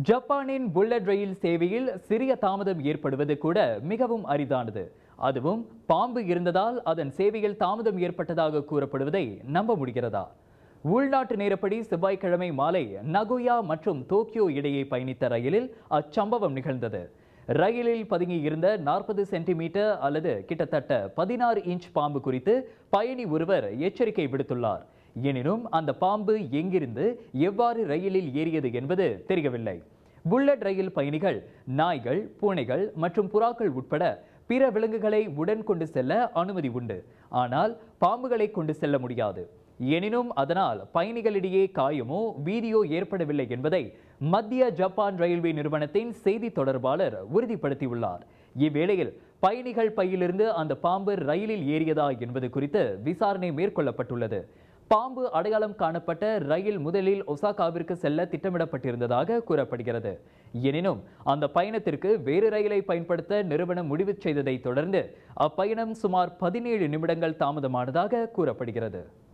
ஜப்பானின் புல்லட் ரயில் சேவையில் சிறிய தாமதம் ஏற்படுவது கூட மிகவும் அரிதானது. அதுவும் பாம்பு இருந்ததால் அதன் சேவையில் தாமதம் ஏற்பட்டதாக கூறப்படுவதை நம்ப முடிகிறதா? உள்நாட்டு நேரப்படி செவ்வாய்க்கிழமை மாலை நகோயா மற்றும் டோக்கியோ இடையே பயணித்த ரயிலில் அச்சம்பவம் நிகழ்ந்தது. ரயிலில் பதுங்கி இருந்த 40 சென்டிமீட்டர் அல்லது கிட்டத்தட்ட 16 இன்ச் பாம்பு குறித்து பயணி ஒருவர் எச்சரிக்கை விடுத்துள்ளார். எனினும் அந்த பாம்பு எங்கிருந்து எவ்வாறு ரயிலில் ஏறியது என்பது தெரியவில்லை. புல்லட் ரயில் பயணிகள் நாய்கள், பூனைகள் மற்றும் புறாக்கள் உட்பட பிற விலங்குகளை உடன் கொண்டு செல்ல அனுமதி உண்டு. ஆனால் பாம்புகளை கொண்டு செல்ல முடியாது. எனினும் அதனால் பயணிகளிடையே காயமோ வீதியோ ஏற்படவில்லை என்பதை மத்திய ஜப்பான் ரயில்வே நிறுவனத்தின் செய்தி தொடர்பாளர் உறுதிப்படுத்தியுள்ளார். இவ்வேளையில் பயணிகள் பையிலிருந்து அந்த பாம்பு ரயிலில் ஏறியதா என்பது குறித்து விசாரணை மேற்கொள்ளப்பட்டுள்ளது. பாம்பு அடையாளம் காணப்பட்ட ரயில் முதலில் ஒசாகாவிற்கு செல்ல திட்டமிடப்பட்டிருந்ததாக கூறப்படுகிறது. எனினும் அந்த பயணத்திற்கு வேறு ரயிலை பயன்படுத்த நிறுவனம் முடிவு செய்ததை தொடர்ந்து அப்பயணம் சுமார் 17 நிமிடங்கள் தாமதமானதாக கூறப்படுகிறது.